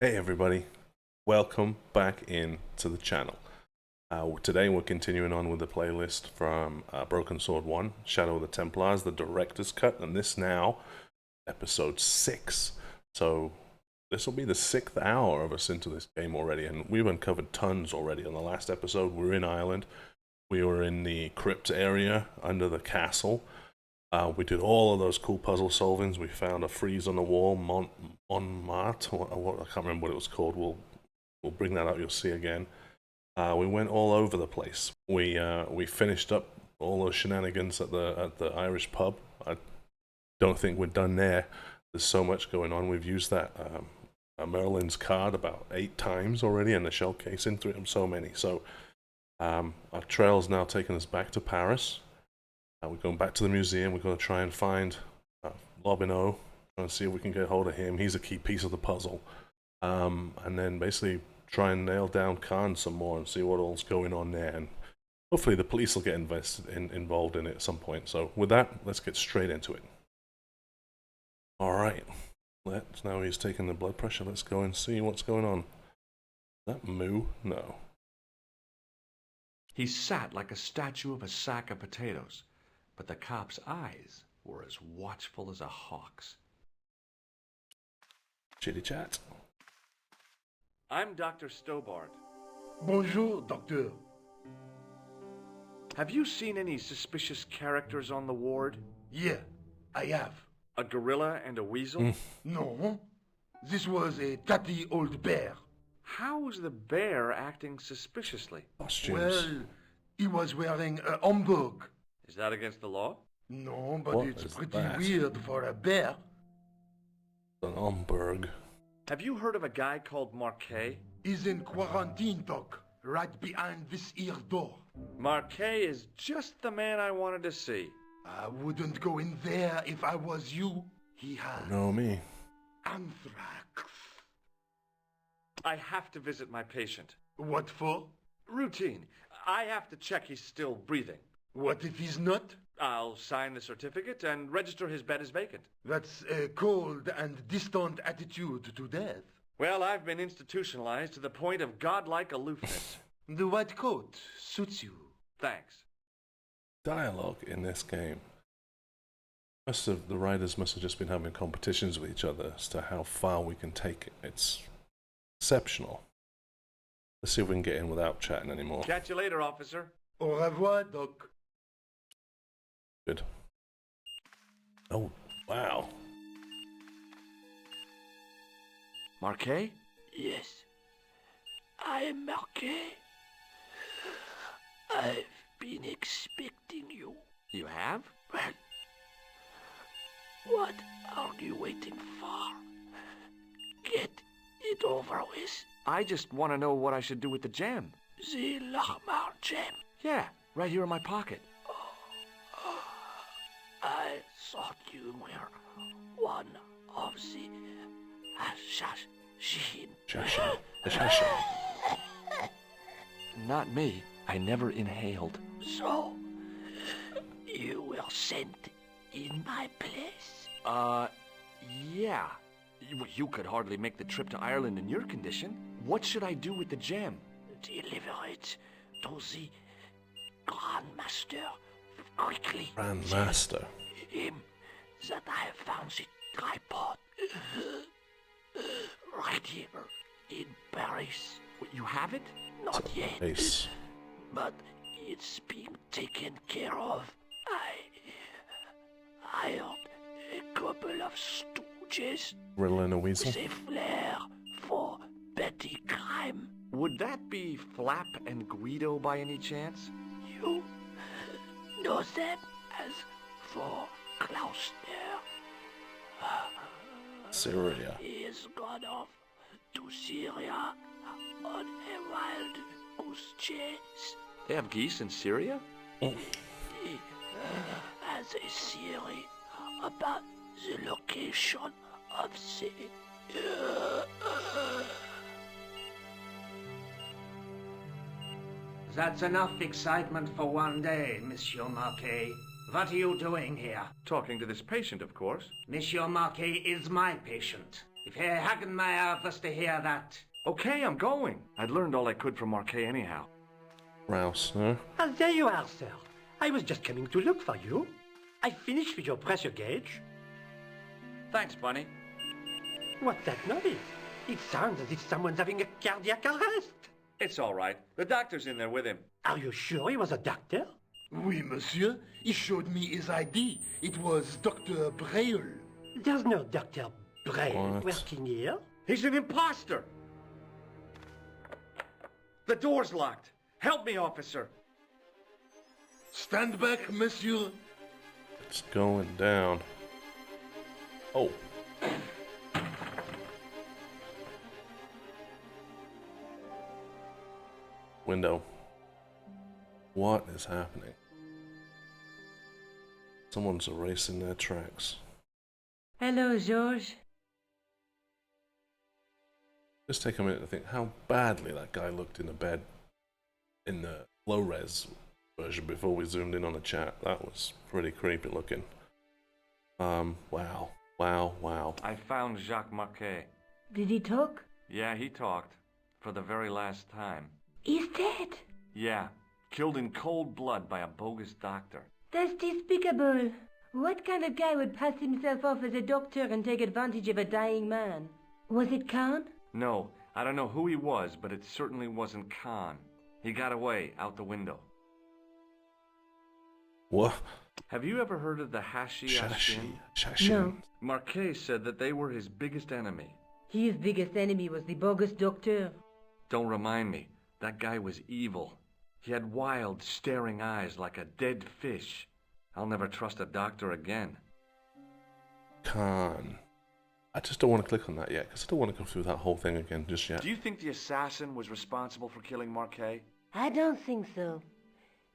Hey everybody, welcome back in to the channel. Today we're continuing on with the playlist from Broken Sword 1, Shadow of the Templars, the director's cut, and this now, episode 6. So this will be the 6th hour of us into this game already, and we've uncovered tons already. On the last episode, we were in Ireland, we were in the crypt area under the castle. We did all of those cool puzzle solvings. We found a frieze on the wall, Montmartre. I can't remember what it was called. We'll bring that up. You'll see again. We went all over the place. We finished up all those shenanigans at the Irish pub. I don't think we're done there. There's so much going on. We've used that Merlin's card about 8 times already, and the shell casing through them so many. So our trail's now taking us back to Paris. We're going back to the museum. We're going to try and find Lobino, try and see if we can get hold of him. He's a key piece of the puzzle. And then basically try and nail down Khan some more and see what all's going on there. And hopefully the police will get involved in it at some point. So with that, let's get straight into it. Alright, now he's taking the blood pressure. Let's go and see what's going on. Is that Moo? No. He sat like a statue of a sack of potatoes, but the cop's eyes were as watchful as a hawk's. Chitty chat. I'm Dr. Stobart. Bonjour, docteur. Have you seen any suspicious characters on the ward? Yeah, I have. A gorilla and a weasel? No, this was a tatty old bear. How's the bear acting suspiciously? Costumes. Well, he was wearing a homburg. Is that against the law? No, but What it's is pretty that? weird for a bear. An Omberg. Have you heard of a guy called Marquet? He's in quarantine, doc, right behind this here door. Marquet is just the man I wanted to see. I wouldn't go in there if I was you. He has Know me. anthrax. I have to visit my patient. What for? Routine. I have to check he's still breathing. What if he's not? I'll sign the certificate and register his bed as vacant. That's a cold and distant attitude to death. Well, I've been institutionalized to the point of godlike aloofness. The white coat suits you. Thanks. Dialogue in this game. The writers must have just been having competitions with each other as to how far we can take it. It's exceptional. Let's see if we can get in without chatting anymore. Catch you later, officer. Au revoir, doc. Good. Oh, wow. Marquet? Yes, I am Marquet. I've been expecting you. You have? Well, what are you waiting for? Get it over with. I just want to know what I should do with the gem. The Lahmar gem. Yeah, right here in my pocket. I thought you were one of the assassin. Shasha. Shasha. Not me. I never inhaled. So, you were sent in my place? Yeah. You could hardly make the trip to Ireland in your condition. What should I do with the gem? Deliver it to the Grand Master quickly. Grandmaster. Tell him that I have found the tripod right here in Paris. You have it? Not yet, Ace. but it's being taken care of. I hired a couple of stooges Riddle and a weasel. with a flair for petty crime. Would that be Flap and Guido by any chance? You know them as for Klausner. Syria. He has gone off to Syria on a wild goose chase. They have geese in Syria? He has a theory about the location of the... That's enough excitement for one day, Monsieur Marquet. What are you doing here? Talking to this patient, of course. Monsieur Marquet is my patient. If you hacken my office to hear that. Okay, I'm going. I'd learned all I could from Marquet anyhow. Rouse, no? Ah, there you are, sir. I was just coming to look for you. I finished with your pressure gauge. Thanks, Bunny. What's that noise? It sounds as if someone's having a cardiac arrest. It's all right. The doctor's in there with him. Are you sure he was a doctor? Oui, monsieur. He showed me his ID. It was Dr. Braille. There's no Dr. Braille What? working here. He's an imposter. The door's locked. Help me, officer. Stand back, monsieur. It's going down. Oh. Window. What is happening? Someone's erasing their tracks. Hello, George. Just take a minute to think how badly that guy looked in the bed in the low-res version before we zoomed in on the chat. That was pretty creepy looking. Wow. Wow. I found Jacques Marquet. Did he talk? Yeah, he talked. For the very last time. He's dead. Yeah, killed in cold blood by a bogus doctor. That's despicable. What kind of guy would pass himself off as a doctor and take advantage of a dying man? Was it Khan? No, I don't know who he was, but it certainly wasn't Khan. He got away, out the window. What? Have you ever heard of the Hashin? No. Marquet said that they were his biggest enemy. His biggest enemy was the bogus doctor. Don't remind me. That guy was evil. He had wild, staring eyes like a dead fish. I'll never trust a doctor again. Khan. I just don't want to click on that yet, because I don't want to go through that whole thing again just yet. Do you think the assassin was responsible for killing Marquet? I don't think so.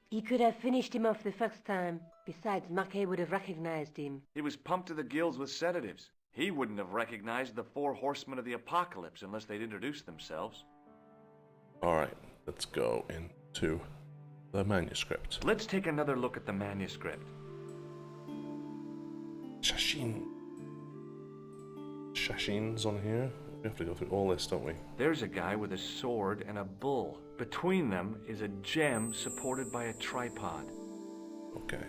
He could have finished him off the first time. Besides, Marquet would have recognized him. He was pumped to the gills with sedatives. He wouldn't have recognized the 4 horsemen of the apocalypse unless they'd introduced themselves. Alright, let's go into the manuscript. Let's take another look at the manuscript. Shashin's on here. We have to go through all this, don't we? There's a guy with a sword and a bull. Between them is a gem supported by a tripod. Okay.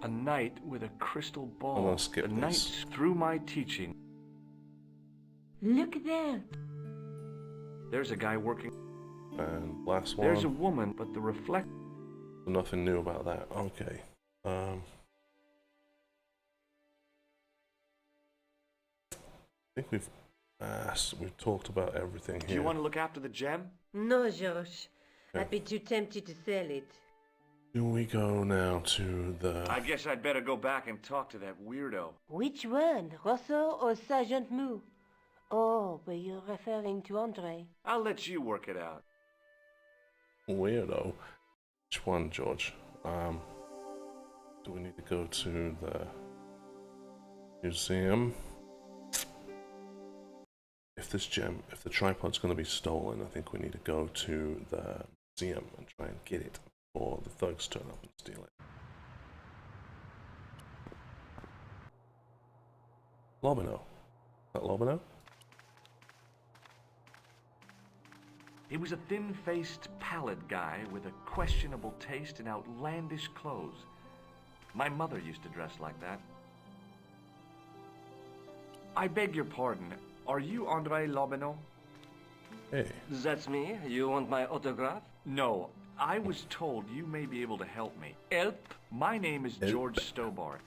A knight with a crystal ball. I'm gonna skip the this. knights, through my teaching. Look there. There's a guy working. And last one. There's a woman, but the reflect. Nothing new about that. Okay. I think we've talked about everything here. Do you want to look after the gem? No, George. Okay. I'd be too tempted to sell it. Do we go now to the... I guess I'd better go back and talk to that weirdo. Which one, Rosso or Sergeant Mou? Oh, but you're referring to Andre. I'll let you work it out. weirdo? Which one, George? Do we need to go to the museum? If the tripod's going to be stolen, I think we need to go to the museum and try and get it before the thugs turn up and steal it. Lobino. Is that Lobino? He was a thin-faced, pallid guy with a questionable taste in outlandish clothes. My mother used to dress like that. I beg your pardon. Are you Andre Lobino? Hey. That's me. You want my autograph? No. I was told you may be able to help me. Help? My name is Help. George Stobar.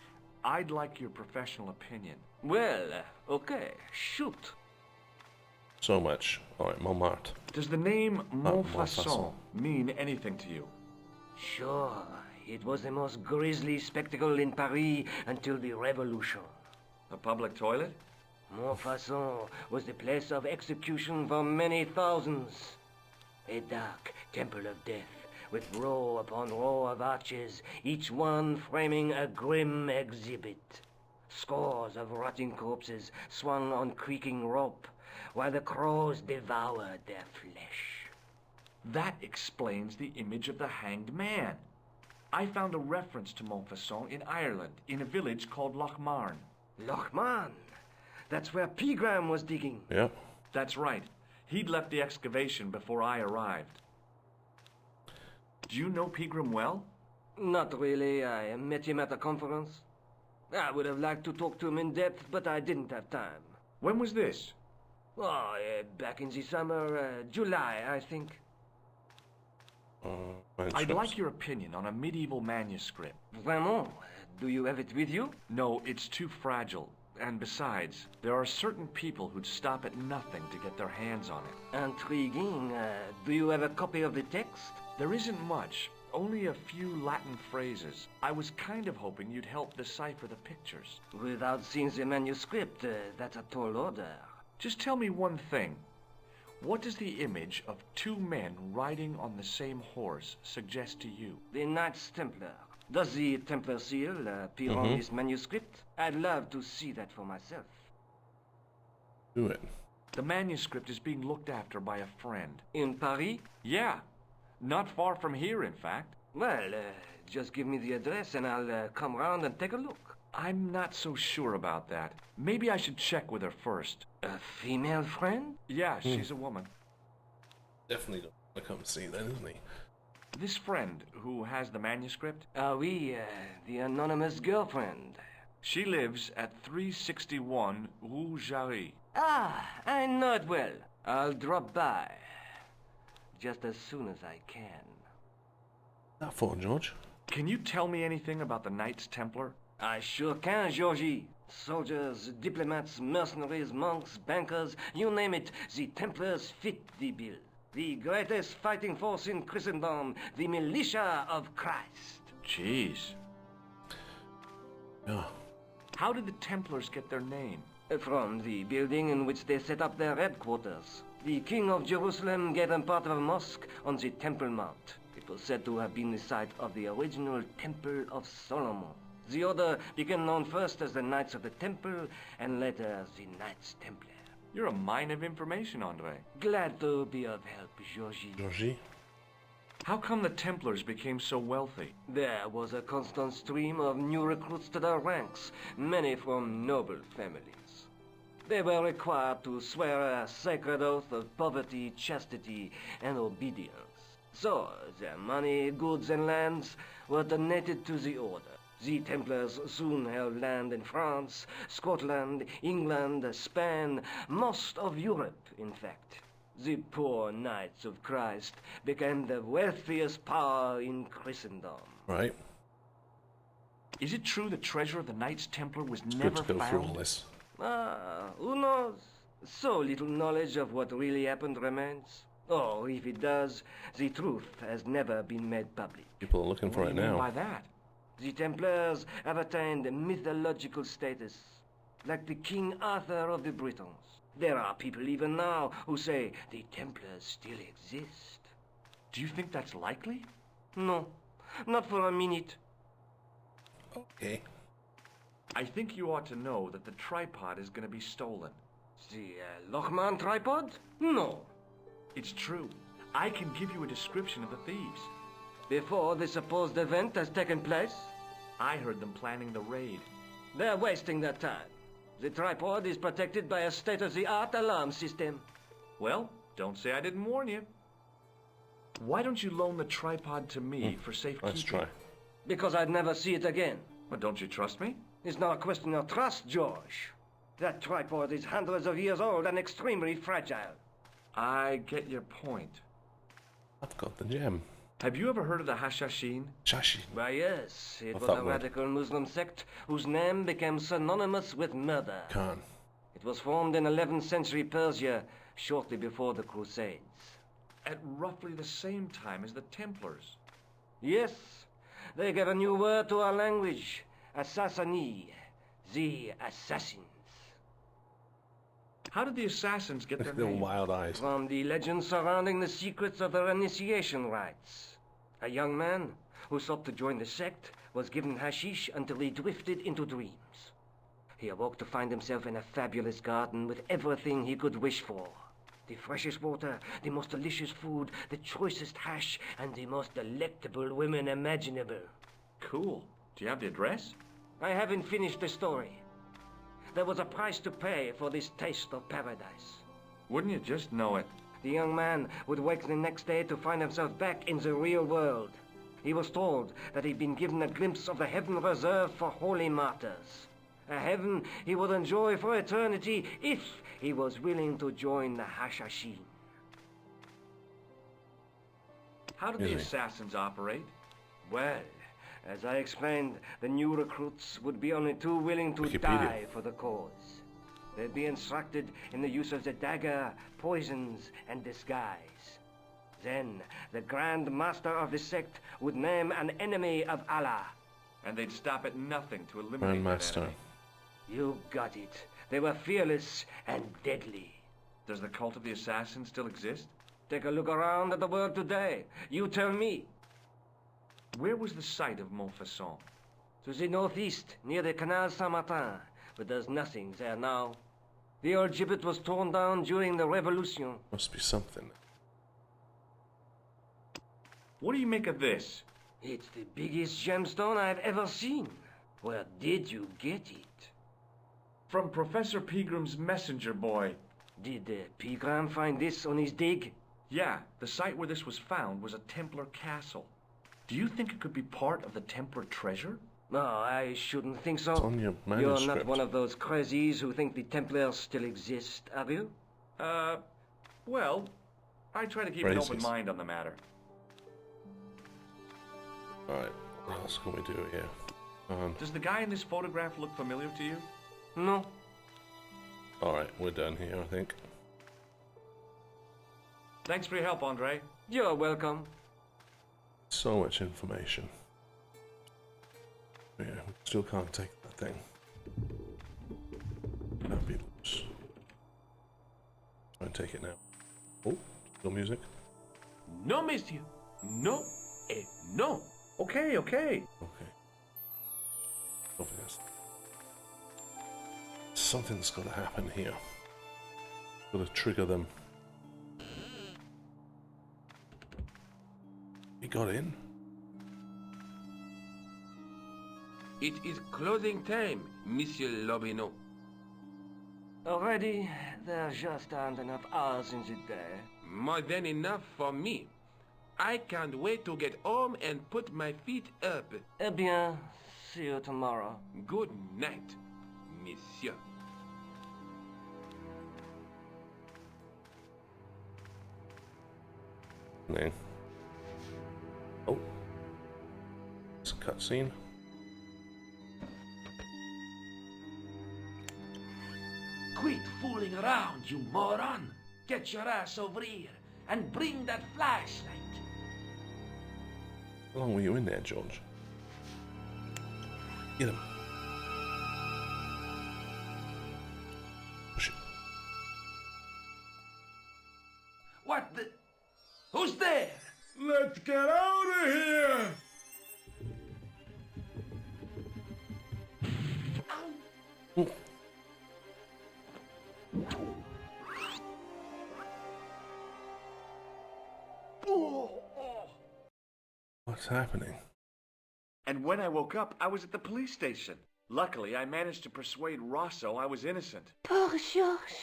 I'd like your professional opinion. Well, okay. Shoot. So much. Alright, Montmartre. Does the name Montfaucon Montfaucon. mean anything to you? Sure. It was the most grisly spectacle in Paris until the Revolution. A public toilet? Montfaucon was the place of execution for many thousands. A dark temple of death, with row upon row of arches, each one framing a grim exhibit. Scores of rotting corpses swung on creaking rope, while the crows devoured their flesh. That explains the image of the hanged man. I found a reference to Montfaucon in Ireland, in a village called Lochmarn. Lochman! That's where Pegram was digging. Yeah. That's right. He'd left the excavation before I arrived. Do you know Pegram well? Not really. I met him at a conference. I would have liked to talk to him in depth, but I didn't have time. When was this? Oh, back in the summer, July, I think. I'd like your opinion on a medieval manuscript. Vraiment? Do you have it with you? No, it's too fragile. And besides, there are certain people who'd stop at nothing to get their hands on it. Intriguing. Do you have a copy of the text? There isn't much, only a few Latin phrases. I was kind of hoping you'd help decipher the pictures. Without seeing the manuscript, that's a tall order. Just tell me one thing. What does the image of two men riding on the same horse suggest to you? The Knights Templar. Does the Templar seal appear on this manuscript? I'd love to see that for myself. Do it. The manuscript is being looked after by a friend. In Paris? Yeah, not far from here, in fact. Well, just give me the address and I'll come round and take a look. I'm not so sure about that. Maybe I should check with her first. A female friend? Yeah, she's a woman. Definitely don't want to come see then, isn't he? This friend who has the manuscript, Ah oui, the anonymous girlfriend. she lives at 361 Rue Jarry. Ah, I know it well. I'll drop by. Just as soon as I can. That for, George? Can you tell me anything about the Knights Templar? I sure can, Georgie. Soldiers, diplomats, mercenaries, monks, bankers, you name it, the Templars fit the bill. The greatest fighting force in Christendom, the militia of Christ. Jeez. Yeah. How did the Templars get their name? From the building in which they set up their headquarters. The King of Jerusalem gave them part of a mosque on the Temple Mount. It was said to have been the site of the original Temple of Solomon. The order became known first as the Knights of the Temple, and later as the Knights Templar. You're a mine of information, Andre. Glad to be of help, Georgie. Georgie? How come the Templars became so wealthy? There was a constant stream of new recruits to their ranks, many from noble families. They were required to swear a sacred oath of poverty, chastity, and obedience. So, their money, goods, and lands were donated to the order. The Templars soon held land in France, Scotland, England, Spain, most of Europe, in fact. The poor Knights of Christ became the wealthiest power in Christendom. Right. Is it true the treasure of the Knights Templar was Good never to go through all found? this. Who knows? So little knowledge of what really happened remains. Or, if it does, the truth has never been made public. People are looking for What it do you mean now. by that? The Templars have attained mythological status, like the King Arthur of the Britons. There are people even now who say the Templars still exist. Do you think that's likely? No, not for a minute. Okay. I think you ought to know that the tripod is going to be stolen. The Lochman tripod? No. It's true. I can give you a description of the thieves. Before the supposed event has taken place, I heard them planning the raid. they're wasting their time. The tripod is protected by a state-of-the-art alarm system. Well, don't say I didn't warn you. Why don't you loan the tripod to me for safekeeping? Let's try. Because I'd never see it again. But don't you trust me? It's not a question of trust, George. That tripod is hundreds of years old and extremely fragile. I get your point. I've got the gem. Have you ever heard of the Hashashin? Shashi. Why, yes, it I was thought a we'd- radical Muslim sect whose name became synonymous with murder. Khan. It was formed in 11th century Persia, shortly before the Crusades. At roughly the same time as the Templars. Yes, they gave a new word to our language, Assassini, the assassins. How did the assassins get their Their name? wild eyes. From the legends surrounding the secrets of their initiation rites. A young man who sought to join the sect was given hashish until he drifted into dreams. He awoke to find himself in a fabulous garden with everything he could wish for. The freshest water, the most delicious food, the choicest hash, and the most delectable women imaginable. Cool. Do you have the address? I haven't finished the story. there was a price to pay for this taste of paradise. Wouldn't you just know it? The young man would wake the next day to find himself back in the real world. He was told that he'd been given a glimpse of the heaven reserved for holy martyrs. A heaven he would enjoy for eternity if he was willing to join the Hashashin. How do the assassins operate? Well, as I explained, the new recruits would be only too willing to Wikipedia. die for the cause. They'd be instructed in the use of the dagger, poisons, and disguise. Then, the Grand Master of the sect would name an enemy of Allah. And they'd stop at nothing to eliminate that Grandmaster. enemy. You got it. They were fearless and deadly. Does the cult of the assassins still exist? Take a look around at the world today. You tell me. Where was the site of Montfaucon? To the northeast, near the Canal Saint-Martin. But there's nothing there now. The old gibbet was torn down during the Revolution. Must be something. What do you make of this? It's the biggest gemstone I've ever seen. Where did you get it? From Professor Pegram's messenger boy. Did Pegram find this on his dig? Yeah, the site where this was found was a Templar castle. Do you think it could be part of the Templar treasure? No, I shouldn't think so. It's on your You're not manuscript. one of those crazies who think the Templars still exist, are you? Well, I try to keep an open Crazies. mind on the matter. Alright, what else can we do here? Does the guy in this photograph look familiar to you? No. Alright, we're done here, I think. Thanks for your help, Andre. You're welcome. So much information. Yeah, we still can't take that thing. That'd be loose. Try and take it now. Oh, no music. No, monsieur. No, et no. Okay. Okay. Obvious. Something's got to happen here. Got to trigger them. He got in. It is closing time, Monsieur Lobineau. Already, there just aren't enough hours in the day. More than enough for me. I can't wait to get home and put my feet up. Eh bien, see you tomorrow. Good night, Monsieur. No. Oh. It's a cutscene. Quit fooling around, you moron! Get your ass over here and bring that flashlight. How long were you in there, George? Get him. Push it. What the... Who's there? Let's get out of here! What's happening? And when I woke up, I was at the police station. Luckily, I managed to persuade Rosso I was innocent. Poor Georges.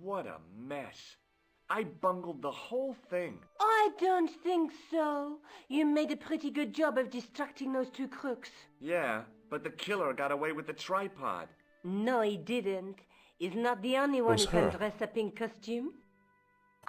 What a mess. I bungled the whole thing. I don't think so. You made a pretty good job of distracting those two crooks. Yeah, but the killer got away with the tripod. No, he didn't. He's not the only one Was who can her. dress up in costume.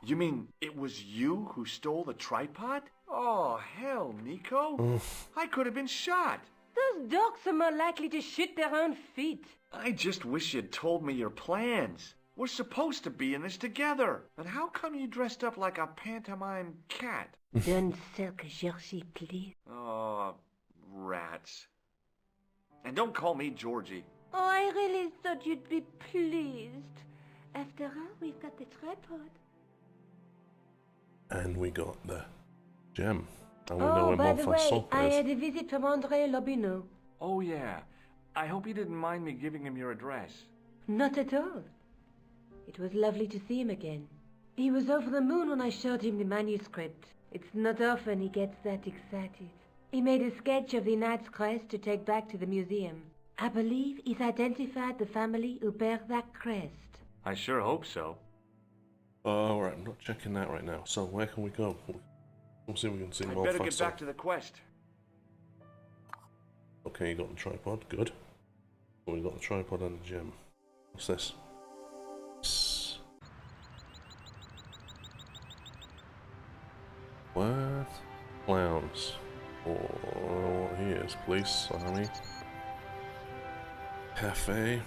You mean it was you who stole the tripod? Oh, hell, Nico. I could have been shot. Those dogs are more likely to shoot their own feet. I just wish you'd told me your plans. We're supposed to be in this together. And how come you dressed up like a pantomime cat? Don't sulk, Georgie, please. Oh, rats. And don't call me Georgie. Oh, I really thought you'd be pleased. After all, we've got the tripod. And we got the gem. And we know Oh, where by the way, Montfaucon I is. had a visit from Andre Lobineau. Oh, yeah. I hope you didn't mind me giving him your address. Not at all. It was lovely to see him again. He was over the moon when I showed him the manuscript. It's not often he gets that excited. He made a sketch of the Knight's Crest to take back to the museum. I believe he's identified the family who bear that crest. I sure hope so. Alright, I'm not checking that right now. So where can we go? We'll see if we can see I more better get faster. back to the quest. Okay, you got the tripod. Good. We got the tripod and the gem. What's this? What? Clowns. Oh, here's police, army, cafe,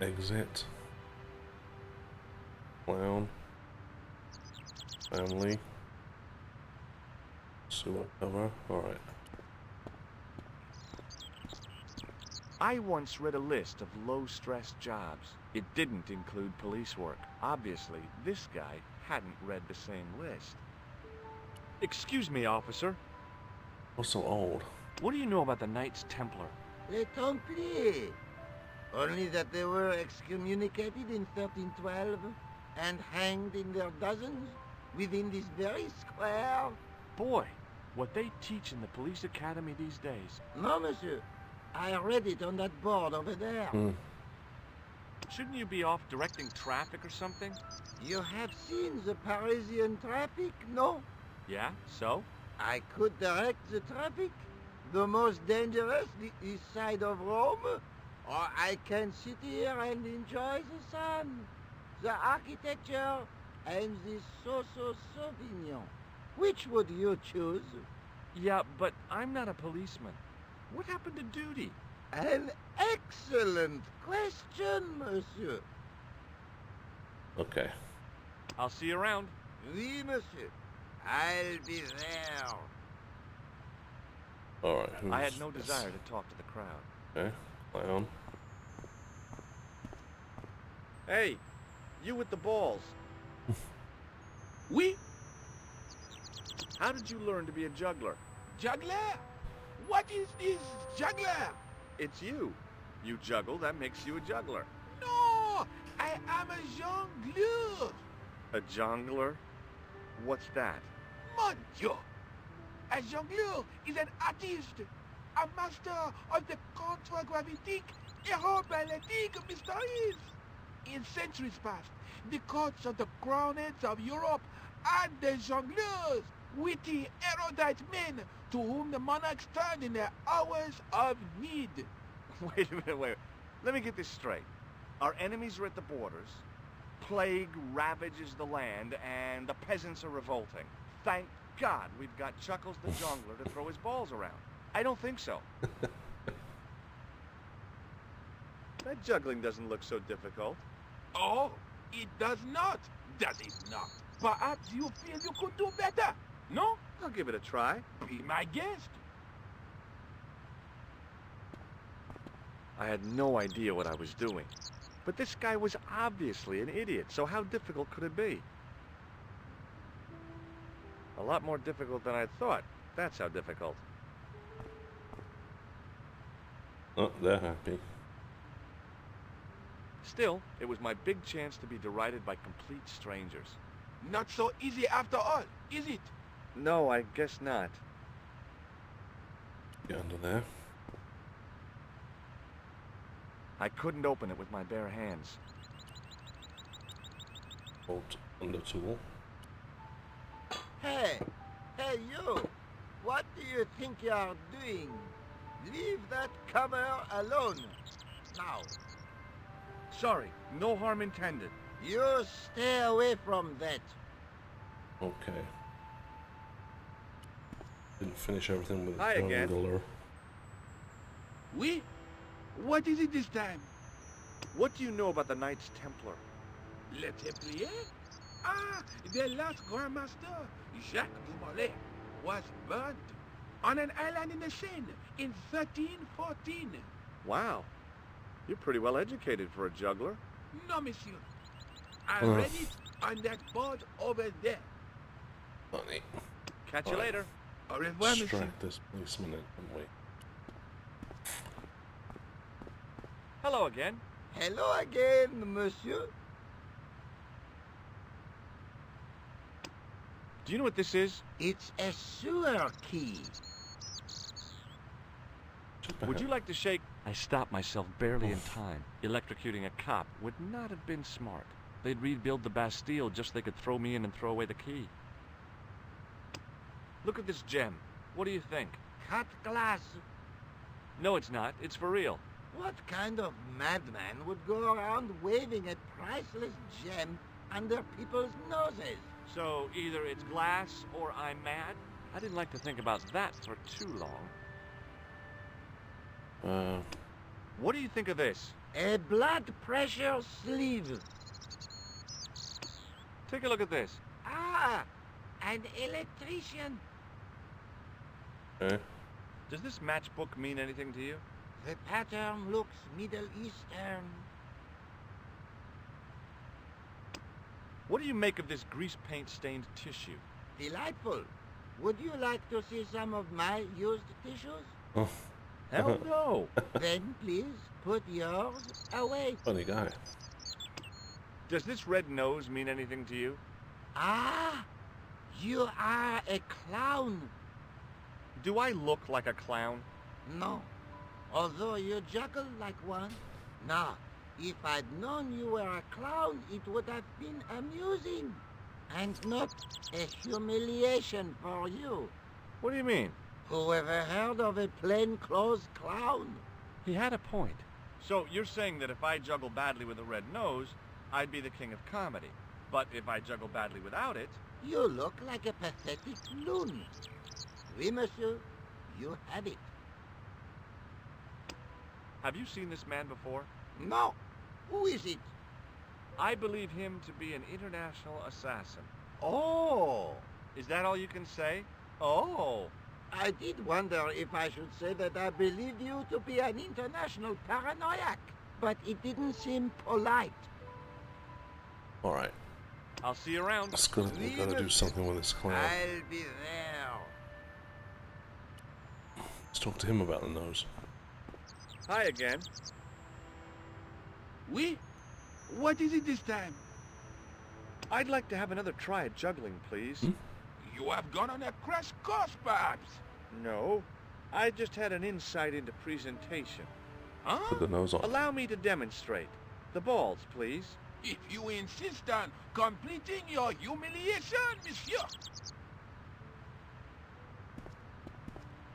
exit, clown, family, sewer cover. Alright. I once read a list of low-stress jobs. It didn't include police work. Obviously, this guy hadn't read the same list. Excuse me, officer. What's so old? What do you know about the Knights Templar? Les Templiers. Only that they were excommunicated in 1312 and hanged in their dozens within this very square. Boy, what they teach in the police academy these days. No, monsieur. I read it on that board over there. Shouldn't you be off directing traffic or something? You have seen the Parisian traffic, no? Yeah, so? I could direct the traffic. The most dangerous, the east side of Rome. Or I can sit here and enjoy the sun, the architecture, and the so-so Sauvignon. Which would you choose? Yeah, but I'm not a policeman. What happened to duty? An excellent question, monsieur. Okay. I'll see you around. Oui, monsieur. I'll be there. Alright, who's I had no this? desire to talk to the crowd. Okay, clown. Hey, you with the balls. Oui, How did you learn to be a juggler? juggler? What is this juggler? It's you. You juggle, that makes you a juggler. No, I am a jongleur. A jongler? What's that? Mon Dieu! A jongleur is an artist, a master of the contragravitic aeroballetic mysteries. In centuries past, the courts of the crownheads of Europe had the jongleurs, witty, erudite men to whom the monarchs turned in their hours of need. Wait a minute, wait. Let me get this straight. Our enemies are at the borders, plague ravages the land, and the peasants are revolting. Thank God we've got Chuckles the Jongler to throw his balls around. I don't think so. That juggling doesn't look so difficult. Oh, it does not, does it not? Perhaps you feel you could do better, no? I'll give it a try. Be my guest. I had no idea what I was doing. But this guy was obviously an idiot, so how difficult could it be? A lot more difficult than I thought. That's how difficult. Oh, they're happy. Still, it was my big chance to be derided by complete strangers. Not so easy after all, is it? No, I guess not. Get under there. I couldn't open it with my bare hands. Hold under tool. Hey, you! What do you think you are doing? Leave that cover alone. Now, Sorry, no harm intended. you stay away from that. Okay. Didn't finish everything with Hi the again. jungler. Oui? What is it this time? What do you know about the Knights Templar? Le Templier? Ah, the last Grand Master, Jacques du Molay, was burnt on an island in the Seine in 1314. Wow. You're pretty well educated for a juggler. No, monsieur. I read it on that board over there. Funny. Catch you later. Au revoir, monsieur. Distract this policeman, and wait. Hello again. Hello again, monsieur. Do you know what this is? It's a sewer key. Would you like to shake I stopped myself barely in time. Electrocuting a cop would not have been smart. They'd rebuild the Bastille just so they could throw me in and throw away the key. Look at this gem. What do you think? Cut glass. No, it's not. It's for real. What kind of madman would go around waving a priceless gem under people's noses? So either it's glass or I'm mad? I didn't like to think about that for too long. What do you think of this? A blood pressure sleeve. Take a look at this. Ah, an electrician. Okay. Does this matchbook mean anything to you? The pattern looks Middle Eastern. What do you make of this grease paint stained tissue? Delightful. Would you like to see some of my used tissues? Oh, Hell no! Then please put yours away. funny guy. Does this red nose mean anything to you? Ah, you are a clown. Do I look like a clown? No, although you juggle like one. Now, if I'd known you were a clown, it would have been amusing. And not a humiliation for you. What do you mean? Who ever heard of a plainclothes clown? He had a point. So you're saying that if I juggle badly with a red nose, I'd be the king of comedy. But if I juggle badly without it... You look like a pathetic loon. Oui, monsieur, you have it. Have you seen this man before? No, who is it? I believe him to be an international assassin. Oh, Is that all you can say? Oh. I did wonder if I should say that I believe you to be an international paranoiac, but it didn't seem polite. Alright. I'll see you around. We gotta do something with this clown. I'll be there. Let's talk to him about the nose. Hi again. Oui? What is it this time? I'd like to have another try at juggling, please. You have gone on a crash course, perhaps? No. I just had an insight into presentation. Huh? Put the nose on. Allow me to demonstrate. The balls, please. If you insist on completing your humiliation, monsieur.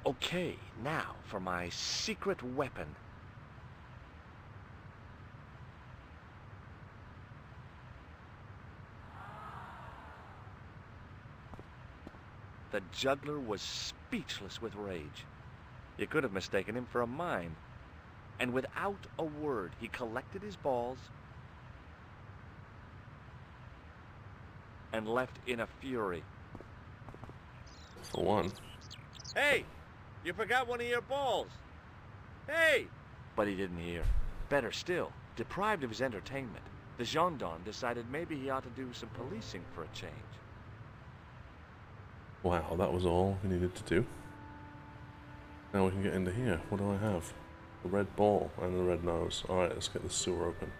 Okay, now for my secret weapon. The juggler was speechless with rage. You could have mistaken him for a mime. And without a word, he collected his balls and left in a fury. For one. Hey! You forgot one of your balls! Hey! But he didn't hear. Better still, deprived of his entertainment, the gendarme decided maybe he ought to do some policing for a change. Wow, that was all we needed to do. Now we can get into here. What do I have? The red ball and the red nose. Alright, let's get the sewer open.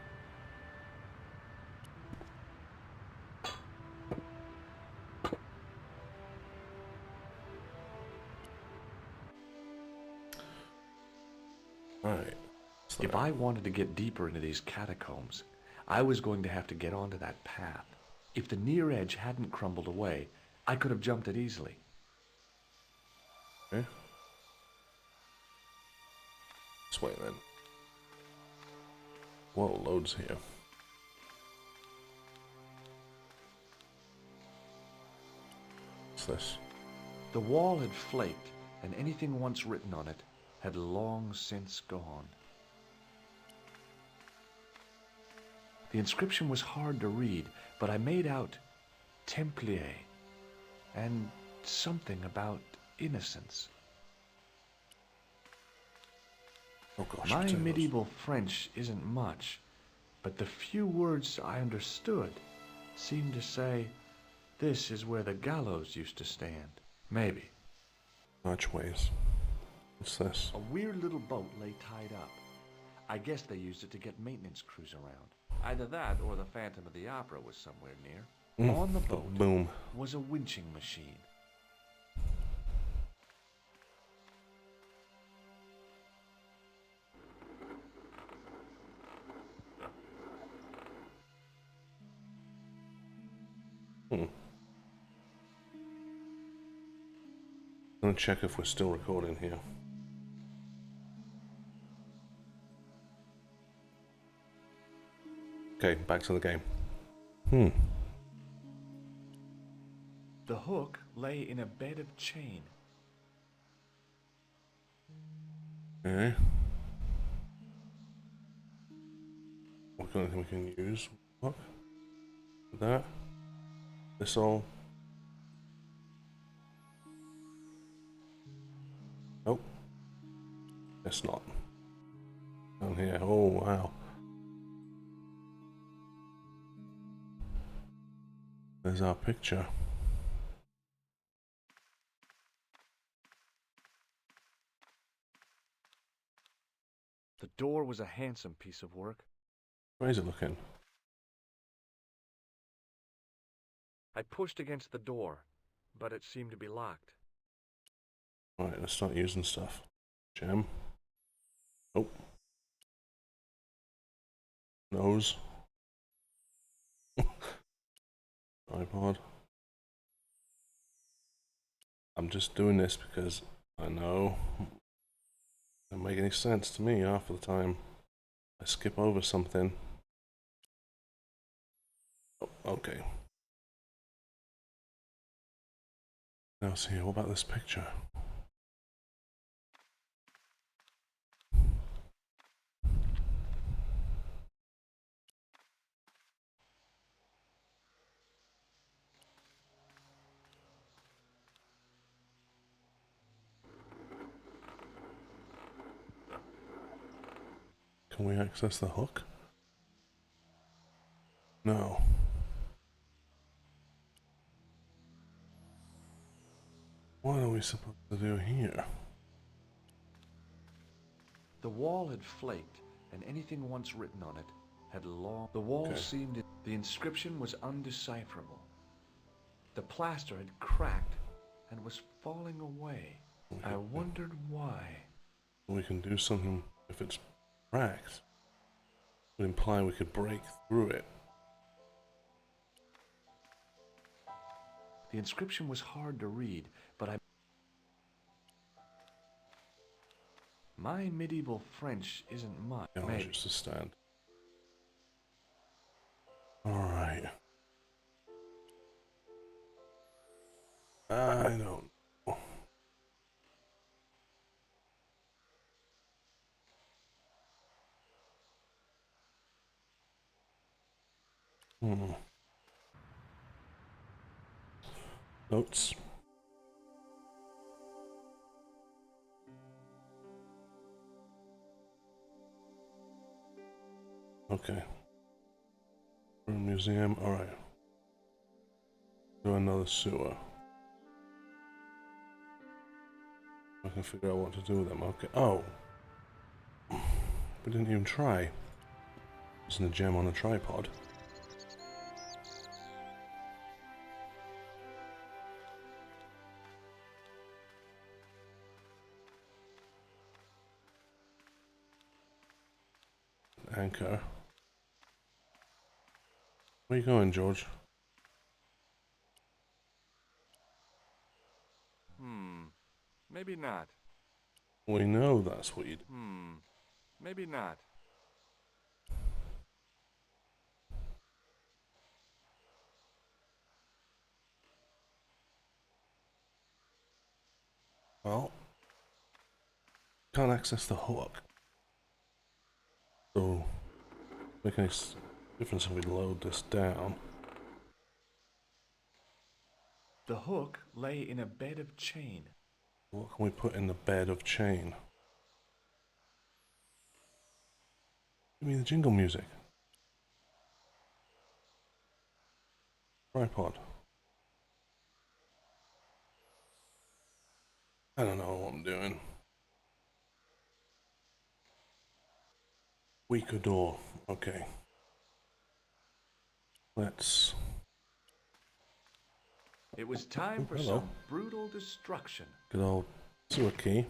Alright. If I wanted to get deeper into these catacombs, I was going to have to get onto that path. If the near edge hadn't crumbled away, I could have jumped it easily. Okay. This way then. Whoa, loads here. What's this? The wall had flaked, and anything once written on it had long since gone. The inscription was hard to read, but I made out Templier and something about innocence. Oh gosh. My potatoes. medieval French isn't much, but the few words I understood seemed to say, "This is where the gallows used to stand." Maybe. Archways. What's this? A weird little boat lay tied up. I guess they used it to get maintenance crews around. Either that or the Phantom of the Opera was somewhere near. On the boat Boom. was a winching machine. I'm gonna check if we're still recording here. Okay, back to the game. The hook lay in a bed of chain. Okay. What kind of thing we can use? What? That? This all? Nope. It's not. Down here. Oh, wow. There's our picture. The door was a handsome piece of work. Crazy looking. I pushed against the door, but it seemed to be locked. Alright, let's start using stuff. Gem. Oh. Nose. Tripod. I'm just doing this because I know it doesn't make any sense to me half of the time. I skip over something. Oh, okay. Now see, what about this picture? Can we access the hook? No. What are we supposed to do here? The wall had flaked, and anything once written on it had long... The wall seemed... The inscription was undecipherable. The plaster had cracked and was falling away. I wondered why. We can do something if it's cracked. It would imply we could break through it. The inscription was hard to read, but my medieval French isn't much. Yeah, I'll just stand. Alright. I don't know. Notes. Okay. Museum, alright. Do another sewer. I can figure out what to do with them. Okay. Oh! We didn't even try. Using a gem on a tripod. Anchor. Where you going, George? Maybe not. We know that's what you do. Maybe not. Well, can't access the hook. So, make any difference if we load this down. The hook lay in a bed of chain. What can we put in the bed of chain? Give me the jingle music. Tripod. I don't know what I'm doing. Weaker door. Okay. Let's... It was time for hello. some brutal destruction. Good old sewer key.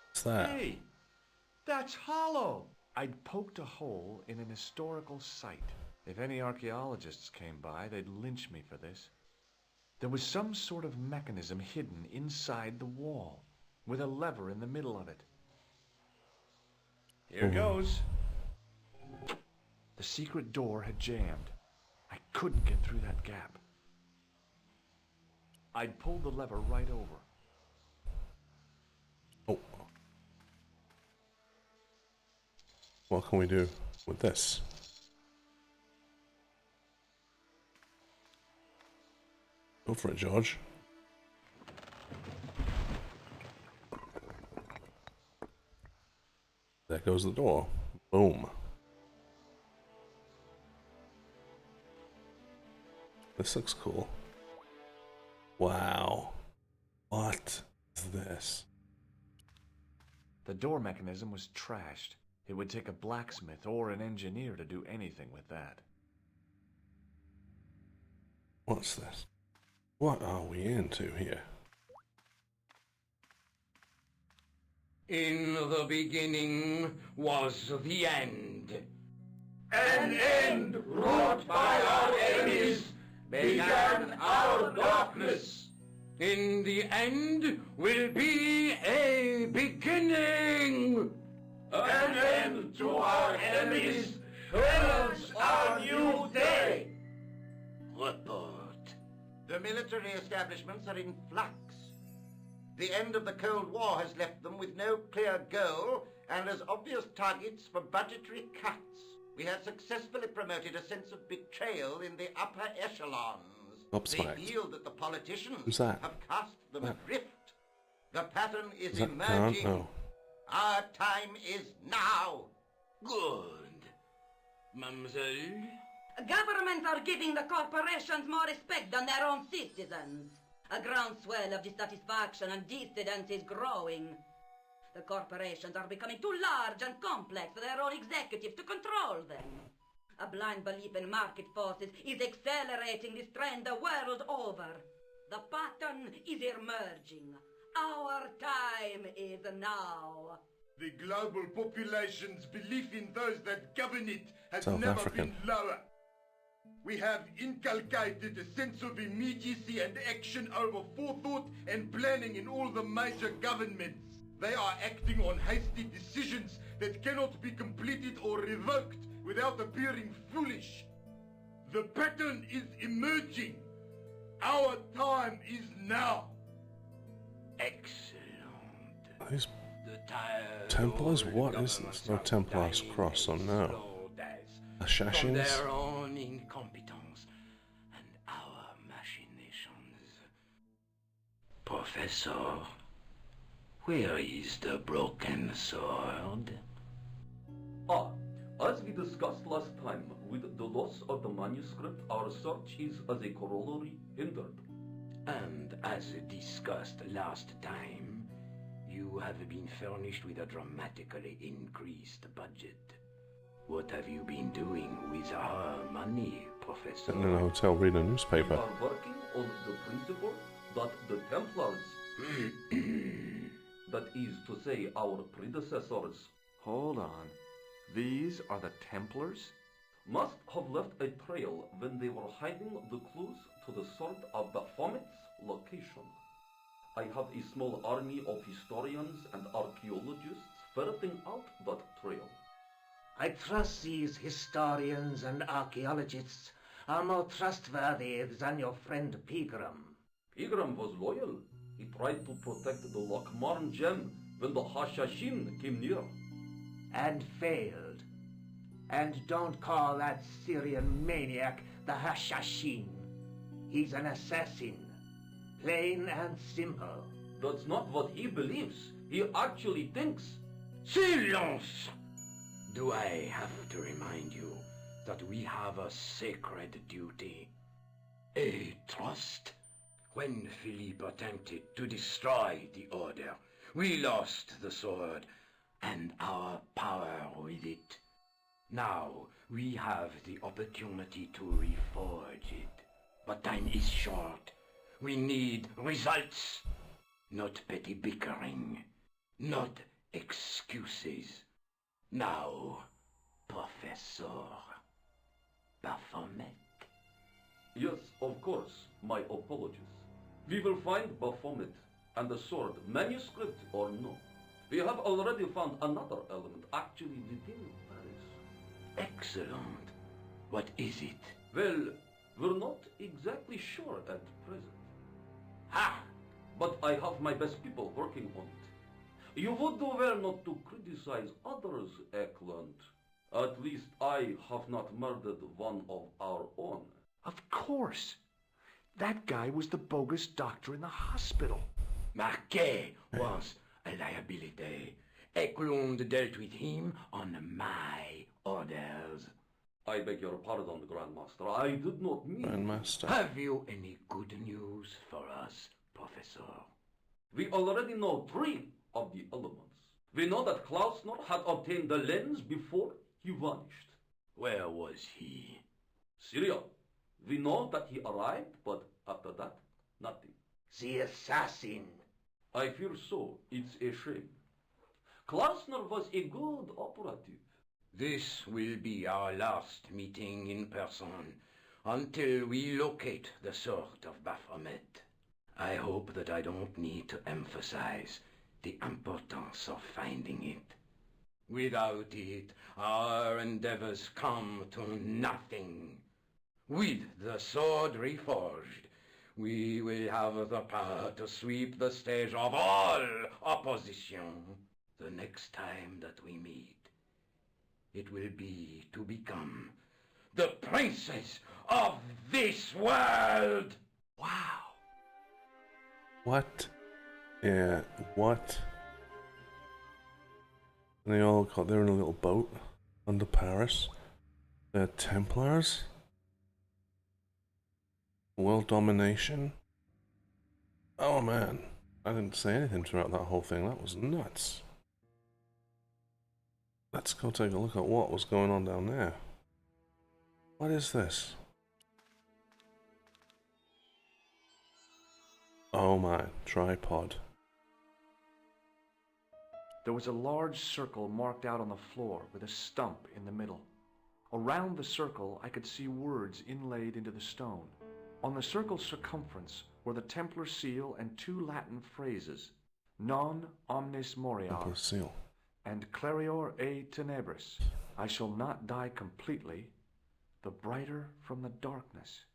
What's that? Hey, that's hollow. I'd poked a hole in an historical site. If any archaeologists came by, they'd lynch me for this. There was some sort of mechanism hidden inside the wall, with a lever in the middle of it. Here goes. The secret door had jammed. I couldn't get through that gap. I'd pulled the lever right over. Oh. What can we do with this? Go for it, George. There goes the door. Boom. This looks cool. Wow. What is this? The door mechanism was trashed. It would take a blacksmith or an engineer to do anything with that. What's this? What are we into here? In the beginning was the end. An end wrought by our enemies began our darkness. In the end will be a beginning. An end to our enemies heralds our new day. Report. The military establishments are in flux. The end of the Cold War has left them with no clear goal and as obvious targets for budgetary cuts. We have successfully promoted a sense of betrayal in the upper echelons. Gobsmacked. They feel that the politicians Who's that? have cast them adrift. The pattern is that emerging. Khan? Oh. Our time is now. Good. Mademoiselle? Governments are giving the corporations more respect than their own citizens. A groundswell of dissatisfaction and dissidence is growing. The corporations are becoming too large and complex for their own executives to control them. A blind belief in market forces is accelerating this trend the world over. The pattern is emerging. Our time is now. The global population's belief in those that govern it has South never African. been lower. We have inculcated a sense of immediacy and action over forethought and planning in all the major governments. They are acting on hasty decisions that cannot be completed or revoked without appearing foolish. The pattern is emerging. Our time is now. Excellent. These The tired Templars? old What is governments this? No are Templars dying cross, so a no. slow death from Assassins? their own incompetence and our machinations. Professor, where is the broken sword? As we discussed last time, with the loss of the manuscript, our search is as a corollary hindered. And as discussed last time, you have been furnished with a dramatically increased budget. What have you been doing with our money, Professor? Sitting in a hotel reading a We newspaper. are working on the principle that the Templars, that is to say our predecessors, Hold on. These are the Templars? must have left a trail when they were hiding the clues to the sword of Baphomet's location. I have a small army of historians and archaeologists ferreting out that trail. I trust these historians and archaeologists are more trustworthy than your friend Pegram. Pegram was loyal. He tried to protect the Lochmarn gem when the Hashashin came near. And failed. And don't call that Syrian maniac the Hashashin. He's an assassin. Plain and simple. That's not what he believes. He actually thinks. Silence! Do I have to remind you that we have a sacred duty? A trust? When Philippe attempted to destroy the Order, we lost the sword and our power with it. Now we have the opportunity to reforge it. But time is short. We need results, not petty bickering, not excuses. Now, Professor, Baphomet? Yes, of course. My apologies. We will find Baphomet and the sword, manuscript or no. We have already found another element actually within Paris. Excellent. What is it? Well, we're not exactly sure at present. Ha! But I have my best people working on it. You would do well not to criticize others, Eklund. At least I have not murdered one of our own. Of course. That guy was the bogus doctor in the hospital. Marquet was a liability. Eklund dealt with him on my orders. I beg your pardon, Grandmaster. I did not mean... Grandmaster. Have you any good news for us, Professor? We already know 3 of the elements. We know that Klausner had obtained the lens before he vanished. Where was he? Syria. We know that he arrived, but after that, nothing. The assassin. I fear so. It's a shame. Klausner was a good operative. This will be our last meeting in person until we locate the sword of Baphomet. I hope that I don't need to emphasize the importance of finding it. Without it, our endeavors come to nothing. With the sword reforged, we will have the power to sweep the stage of all opposition the next time that we meet. It will be to become the princess of this world! Wow. What? Yeah, what? And they all got there in a little boat under Paris. The Templars? World domination? Oh man, I didn't say anything throughout that whole thing. That was nuts. Let's go take a look at what was going on down there. What is this? Oh my, tripod. There was a large circle marked out on the floor with a stump in the middle. Around the circle, I could see words inlaid into the stone. On the circle's circumference were the Templar seal and 2 Latin phrases, Non omnis moriar, Templar seal. and Clarior e tenebris. I shall not die completely, the brighter from the darkness.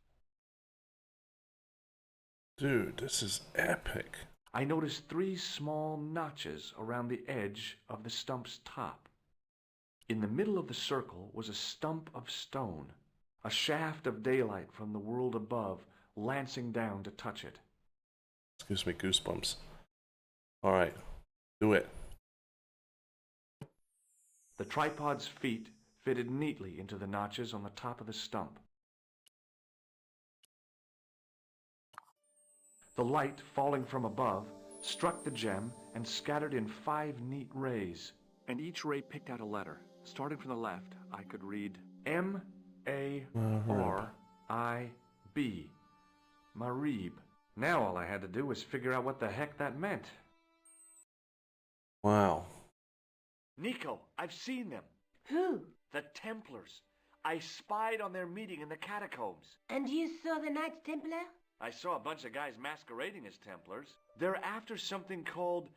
Dude, this is epic. I noticed 3 small notches around the edge of the stump's top. In the middle of the circle was a stump of stone, a shaft of daylight from the world above lancing down to touch it. This gives me goosebumps. Alright, do it. The tripod's feet fitted neatly into the notches on the top of the stump. The light falling from above struck the gem and scattered in 5 neat rays, and each ray picked out a letter. Starting from the left, I could read M-A-R-I-B, Marib. Now all I had to do was figure out what the heck that meant. Wow. Nico, I've seen them. Who? The Templars. I spied on their meeting in the catacombs. And you saw the Knights Templar? I saw a bunch of guys masquerading as Templars. They're after something called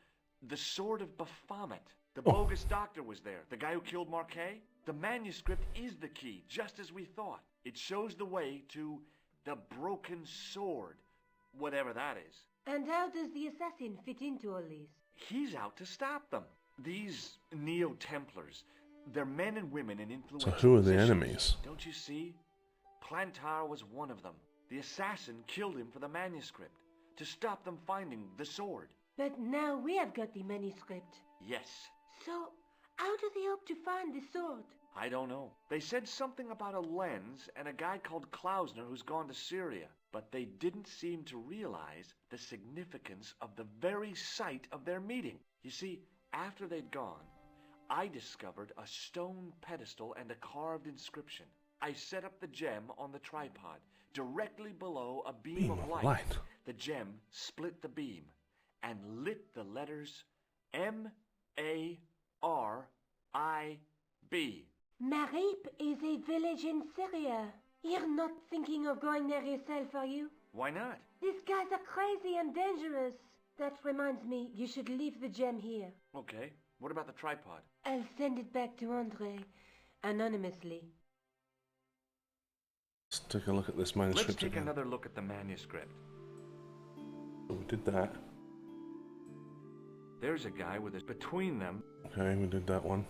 the Sword of Baphomet. The bogus doctor was there, the guy who killed Marquet. The manuscript is the key, just as we thought. It shows the way to the broken sword, whatever that is. And how does the assassin fit into all this? He's out to stop them. These Neo-Templars, they're men and women in influential So who are the positions. enemies? Don't you see? Plantar was one of them. The assassin killed him for the manuscript, to stop them finding the sword. But now we have got the manuscript. Yes. So, how do they hope to find the sword? I don't know. They said something about a lens and a guy called Klausner who's gone to Syria, but they didn't seem to realize the significance of the very site of their meeting. You see, after they'd gone, I discovered a stone pedestal and a carved inscription. I set up the gem on the tripod, directly below a beam of light. The gem split the beam and lit the letters M-A-R-I-B. Marib is a village in Syria. You're not thinking of going there yourself, are you? Why not? These guys are crazy and dangerous. That reminds me, you should leave the gem here. Okay. What about the tripod? I'll send it back to Andre, anonymously. Let's take a look at this manuscript Let's take again. another look at the manuscript. So we did that. There's a guy with a... Between them, Okay, we did that one.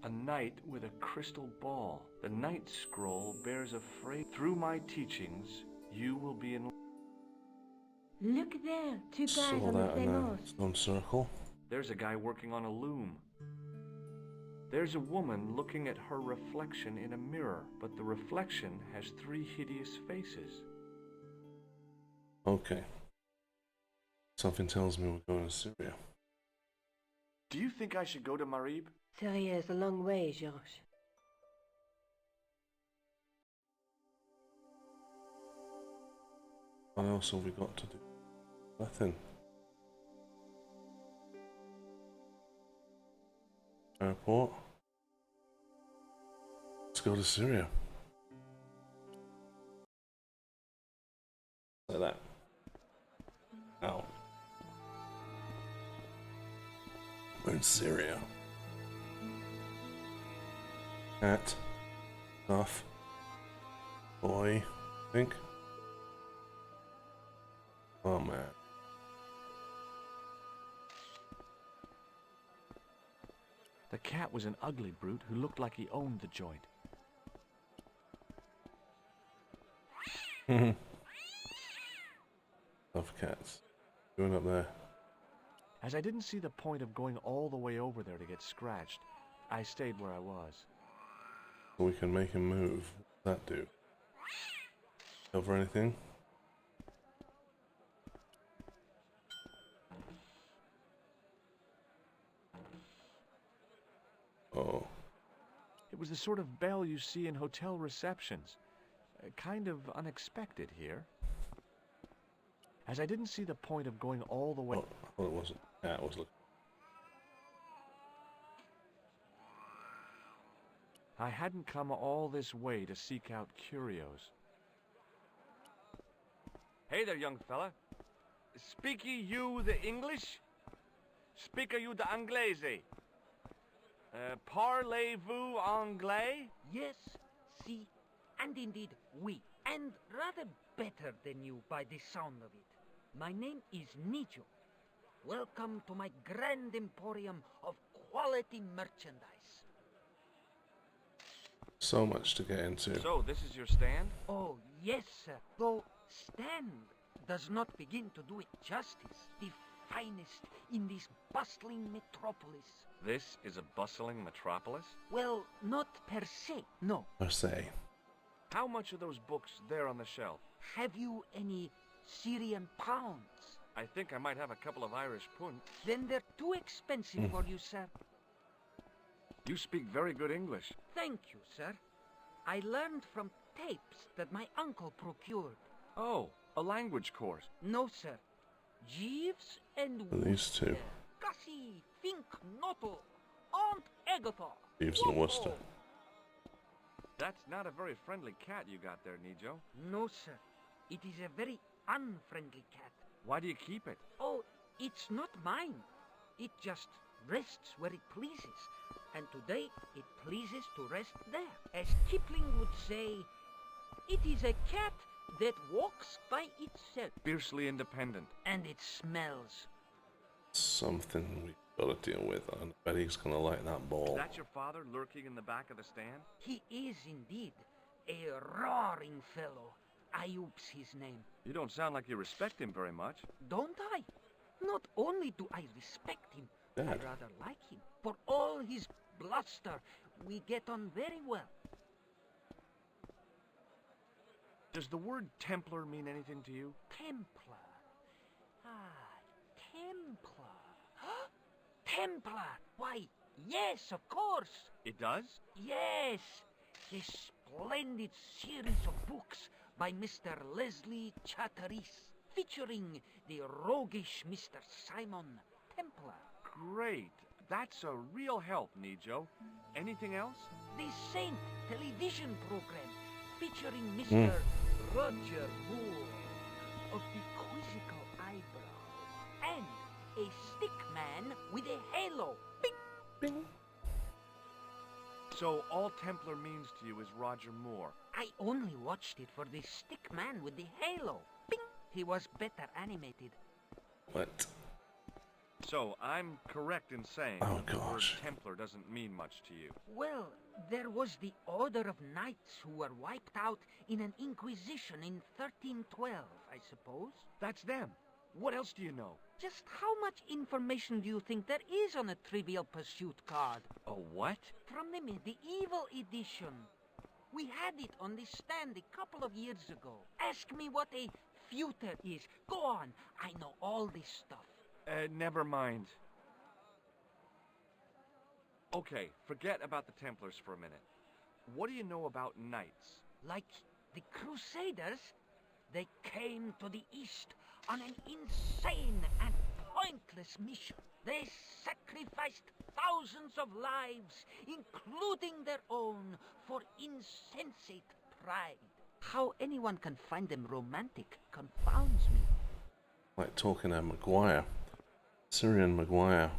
a knight with a crystal ball. The knight scroll bears a phrase, "Through my teachings, you will be in..." Look there, two guys Saw on the that in same a horse. stone circle. There's a guy working on a loom. There's a woman looking at her reflection in a mirror, but the reflection has 3 hideous faces. Okay. Something tells me we're going to Syria. Do you think I should go to Marib? Syria is a long way, Georges. What else have we got to do? Nothing. Airport. Let's go to Syria. Like that. Ow. We're in Syria. Cat. Stuff. Boy. I think. Oh man. The cat was an ugly brute who looked like he owned the joint. Love cats. Going up there. As I didn't see the point of going all the way over there to get scratched, I stayed where I was. We can make him move. What's that do? Cover anything? Oh. It was the sort of bell you see in hotel receptions. Kind of unexpected here. As I didn't see the point of going all the way... Oh, I thought it wasn't. Yeah, it was looking. I hadn't come all this way to seek out curios. Hey there, young fella. Speak you the English? Speak you the Anglais? Parlez-vous anglais? Yes, si, and indeed oui, and rather better than you by the sound of it. My name is Nijo. Welcome to my grand emporium of quality merchandise. So much to get into. So, this is your stand? Oh, yes, sir. Though stand does not begin to do it justice. The finest in this bustling metropolis. This is a bustling metropolis? Well, not per se, no. Per se. How much are those books there on the shelf? Have you any Syrian pounds? I think I might have a couple of Irish pund. Then they're too expensive for you, sir. You speak very good English. Thank you, sir. I learned from tapes that my uncle procured. Oh, a language course. No, sir. Jeeves and These two. Gussie, Fink, Noto, Aunt Agatha. Jeeves and Worcester. That's not a very friendly cat you got there, Nijo. No, sir. It is a very unfriendly cat. Why do you keep it? Oh, it's not mine. It just rests where it pleases. And today, it pleases to rest there. As Kipling would say, it is a cat that walks by itself. Fiercely independent. And it smells. Something we gotta deal with. I bet he's gonna like that ball. Is that your father lurking in the back of the stand? He is indeed a roaring fellow. Ayub's his name. You don't sound like you respect him very much. Don't I? Not only do I respect him, I Dad. rather like him. For all his bluster, we get on very well. Does the word Templar mean anything to you? Templar. Ah, Templar. Templar! Why, yes, of course. It does? Yes. A splendid series of books by Mr. Leslie Chatteris, featuring the roguish Mr. Simon Templar. Great. That's a real help, Nijo. Anything else? The Saint television program featuring Mr. Roger Moore of the quizzical eyebrows and a stick man with a halo. Bing! Bing. So all Templar means to you is Roger Moore. I only watched it for the stick man with the halo. Bing! He was better animated. What? So I'm correct in saying Oh, that the word gosh. Templar doesn't mean much to you. Well, there was the Order of Knights who were wiped out in an Inquisition in 1312, I suppose. That's them. What else do you know? Just how much information do you think there is on a Trivial Pursuit card? A what? From the medieval edition. We had it on the stand a couple of years ago. Ask me what a feuter is. Go on, I know all this stuff. Never mind. Okay, forget about the Templars for a minute. What do you know about knights? Like the Crusaders, they came to the East on an insane and pointless mission. They sacrificed thousands of lives, including their own, for insensate pride. How anyone can find them romantic confounds me. Like talking to Maguire. Syrian Maguire.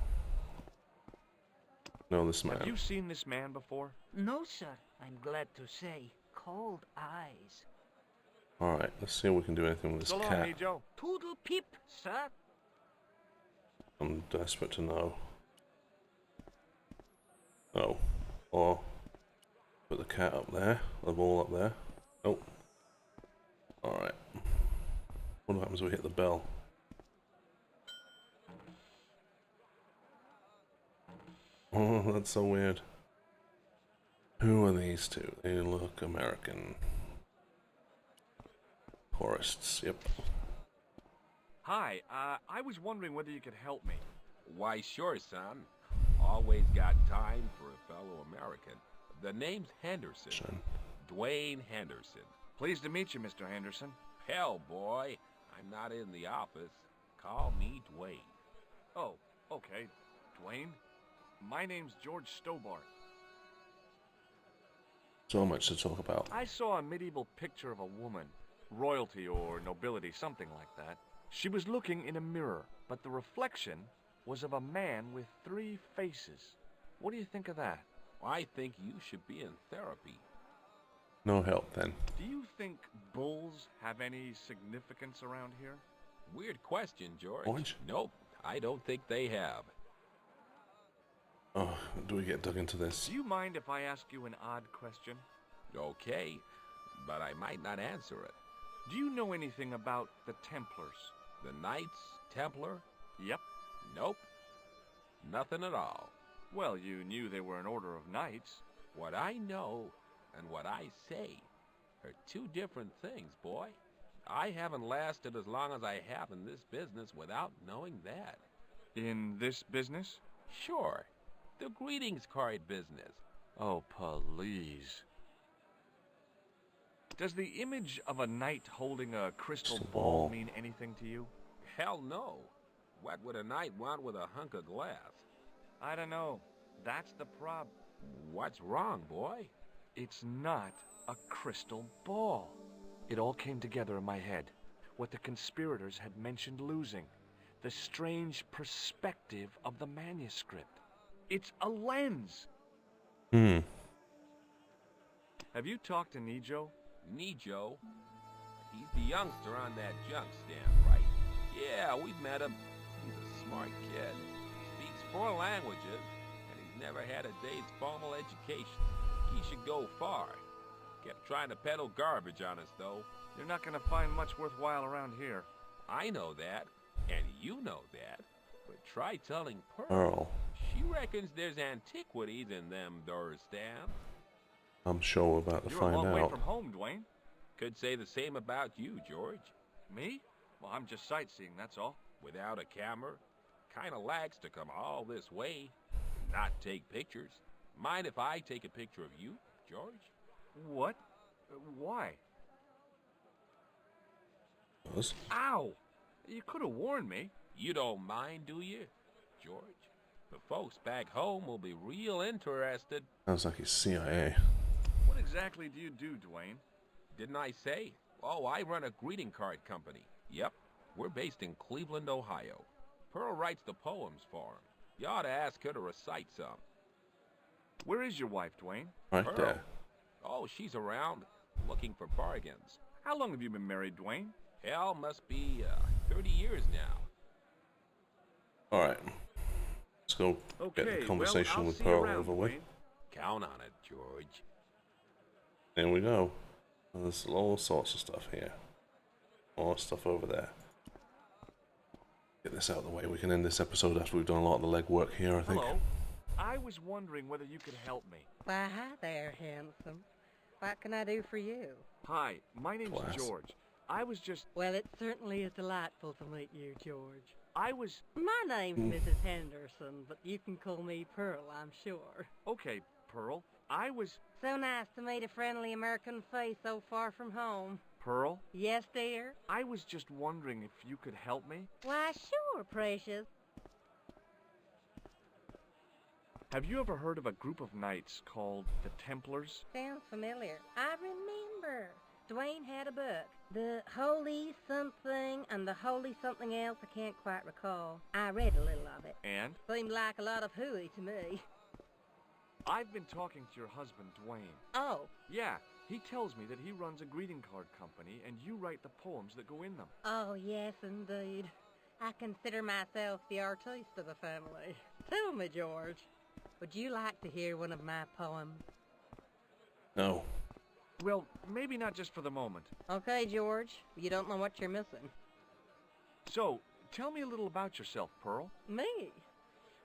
Know this man. Have you seen this man before? No, sir, I'm glad to say. Cold eyes. Alright, let's see if we can do anything with this So long, cat. Joe. Toodle peep, sir. I'm desperate to know. Oh. Or put the cat up there. The ball up there. Oh. Alright. What happens if we hit the bell? Oh, that's so weird. Who are these two? They look American. Tourists, yep. Hi, I was wondering whether you could help me. Why, sure, son. Always got time for a fellow American. The name's Henderson. Son. Dwayne Henderson. Pleased to meet you, Mr. Henderson. Hell, boy, I'm not in the office. Call me Dwayne. Oh, okay. Dwayne? My name's George Stobart. So much to talk about. I saw a medieval picture of a woman. Royalty or nobility, something like that. She was looking in a mirror, but the reflection was of a man with 3 faces. What do you think of that? I think you should be in therapy. No help then. Do you think bulls have any significance around here? Weird question, George. Orange? Nope, I don't think they have. Oh, do we get dug into this? Do you mind if I ask you an odd question? Okay, but I might not answer it. Do you know anything about the Templars? The Knights Templar? Yep. Nope. Nothing at all. Well, you knew they were an order of knights. What I know and what I say are 2 different things, boy. I haven't lasted as long as I have in this business without knowing that. In this business? Sure. The greetings card business. Oh, please. Does the image of a knight holding a crystal ball mean anything to you? Hell no. What would a knight want with a hunk of glass? I don't know. That's the problem. What's wrong, boy? It's not a crystal ball. It all came together in my head. What the conspirators had mentioned losing. The strange perspective of the manuscript. It's a lens. Hmm. Have you talked to Nijo? Nijo? He's the youngster on that junk stand, right? Yeah, we've met him. He's a smart kid. Speaks 4 languages, and he's never had a day's formal education. He should go far. Kept trying to peddle garbage on us, though. You're not gonna find much worthwhile around here. I know that, and you know that. But try telling Pearl. She reckons there's antiquities in them door stands. I'm sure we're about to You're find a long way out. from home, Dwayne. Could say the same about you, George. Me? Well, I'm just sightseeing, that's all. Without a camera, kinda lax to come all this way, not take pictures. Mind if I take a picture of you, George? What? Why? Us? Ow! You could have warned me. You don't mind, do you, George? The folks back home will be real interested. Sounds like it's CIA. What exactly do you do, Dwayne? Didn't I say? Oh, I run a greeting card company. Yep, we're based in Cleveland, Ohio. Pearl writes the poems for him. You ought to ask her to recite some. Where is your wife, Dwayne? Right Pearl? there. Oh, she's around, looking for bargains. How long have you been married, Dwayne? Hell, must be 30 years now. Alright. Let's go get the conversation with Pearl over with. Count on it, George. There we go. There's all sorts of stuff here. More stuff over there. Get this out of the way. We can end this episode after we've done a lot of the legwork here, I think. Hello. I was wondering whether you could help me. Why, hi there, handsome. What can I do for you? Hi, my name's George. I was just... Well, it certainly is delightful to meet you, George. I was... My name's Mrs. Henderson, but you can call me Pearl, I'm sure. Okay, Pearl. I was... So nice to meet a friendly American face so far from home. Pearl? Yes, dear? I was just wondering if you could help me. Why, sure, precious. Have you ever heard of a group of knights called the Templars? Sounds familiar. I remember. Dwayne had a book. The Holy Something and the Holy Something Else, I can't quite recall. I read a little of it. And? Seemed like a lot of hooey to me. I've been talking to your husband, Dwayne. Oh. Yeah, he tells me that he runs a greeting card company and you write the poems that go in them. Oh, yes, indeed. I consider myself the artiste of the family. Tell me, George, would you like to hear one of my poems? No. Well, maybe not just for the moment. Okay, George. You don't know what you're missing. So, tell me a little about yourself, Pearl. Me?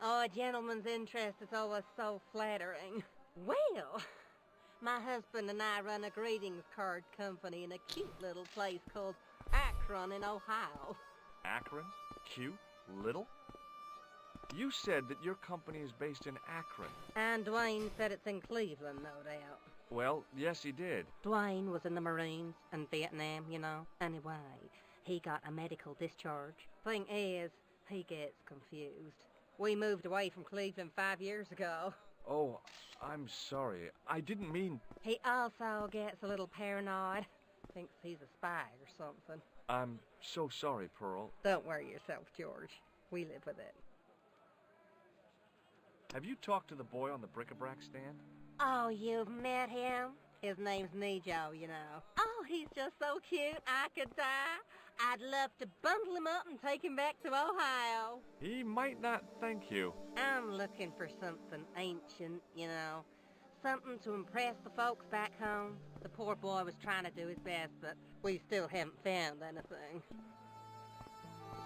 Oh, a gentleman's interest is always so flattering. Well, my husband and I run a greetings card company in a cute little place called Akron in Ohio. Akron? Cute? Little? You said that your company is based in Akron. And Dwayne said it's in Cleveland, no doubt. Well, yes, he did. Dwayne was in the Marines in Vietnam, you know. Anyway, he got a medical discharge. Thing is, he gets confused. We moved away from Cleveland 5 years ago. Oh, I'm sorry. I didn't mean... He also gets a little paranoid. Thinks he's a spy or something. I'm so sorry, Pearl. Don't worry yourself, George. We live with it. Have you talked to the boy on the bric-a-brac stand? Oh, you've met him? His name's Nijo, you know. Oh, he's just so cute, I could die. I'd love to bundle him up and take him back to Ohio. He might not thank you. I'm looking for something ancient, you know. Something to impress the folks back home. The poor boy was trying to do his best, but we still haven't found anything.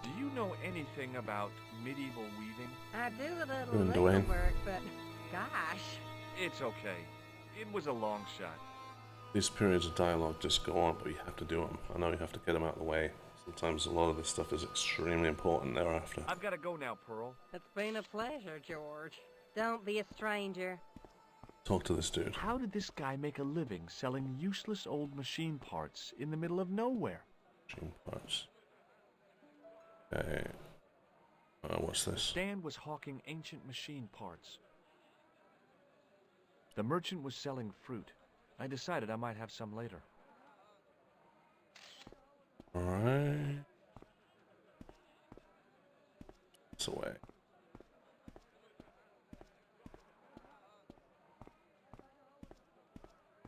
Do you know anything about medieval weaving? I do a little needlework, but gosh. It's okay. It was a long shot. These periods of dialogue just go on, but you have to do them. I know you have to get them out of the way. Sometimes a lot of this stuff is extremely important thereafter. I've got to go now, Pearl. It's been a pleasure, George. Don't be a stranger. Talk to this dude. How did this guy make a living selling useless old machine parts in the middle of nowhere? Machine parts. Okay. What's this? Stan was hawking ancient machine parts. The merchant was selling fruit. I decided I might have some later. Alright. It's away.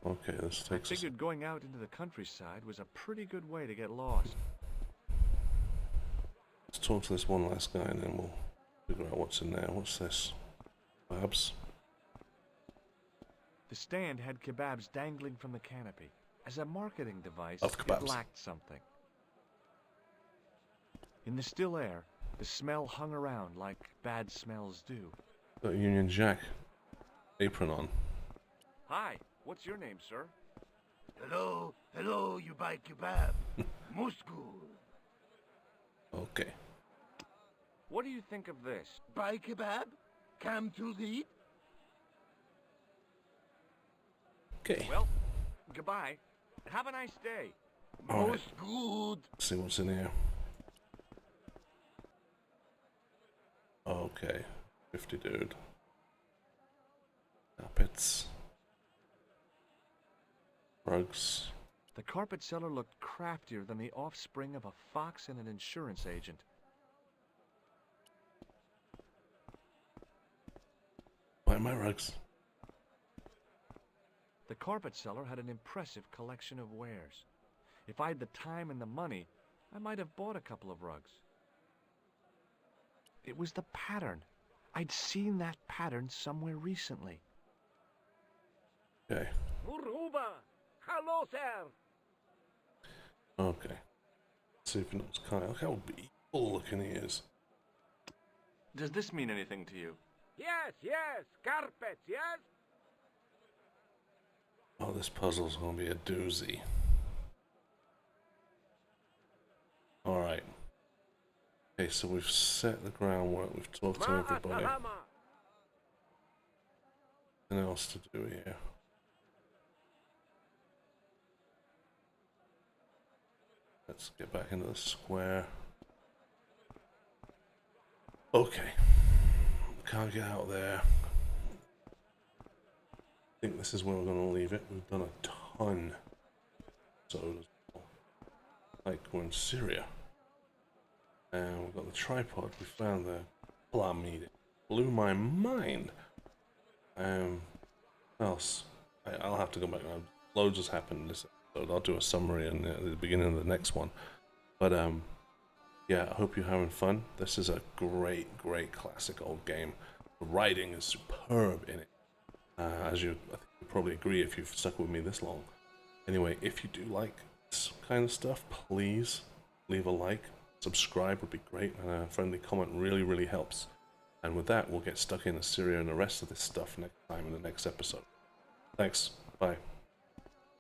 Okay, this takes I figured going out into the countryside was a pretty good way to get lost. Let's talk to this one last guy and then we'll figure out what's in there. What's this? Kebabs? The stand had kebabs dangling from the canopy. As a marketing device, Of kebabs. it lacked something. In the still air, the smell hung around like bad smells do. Got a Union Jack apron on. Hi, what's your name, sir? Hello, you buy kebab. Most good. Okay. What do you think of this? Buy kebab? Come to eat? Okay. Well, goodbye. Have a nice day. All Most good. Let's see what's in here. Okay. 50 dude. Carpets. Rugs. The carpet seller looked craftier than the offspring of a fox and an insurance agent. Buy my rugs. The carpet seller had an impressive collection of wares. If I had the time and the money, I might have bought a couple of rugs. It was the pattern. I'd seen that pattern somewhere recently. Okay. Uruba! Hello, sir! Okay. Let's see if he knows Kyle. Look how evil looking he is. Does this mean anything to you? Yes, yes, carpets, yes? Oh, this puzzle's gonna be a doozy. Alright. Okay, so we've set the groundwork, we've talked to everybody. Nothing else to do here. Let's get back into the square. Okay. Can't get out there. I think this is where we're going to leave it. We've done a ton. So, like we're in Syria. And we've got the tripod. We found the plum meat. Blew my mind. What else? I'll have to go back. Loads has happened in this episode. I'll do a summary at the beginning of the next one. But yeah, I hope you're having fun. This is a great, great classic old game. The writing is superb in it. As I think you probably agree if you've stuck with me this long. Anyway, if you do like this kind of stuff, please leave a like. Subscribe would be great, and a friendly comment really, really helps. And with that, we'll get stuck in Assyria and the rest of this stuff next time in the next episode. Thanks. Bye.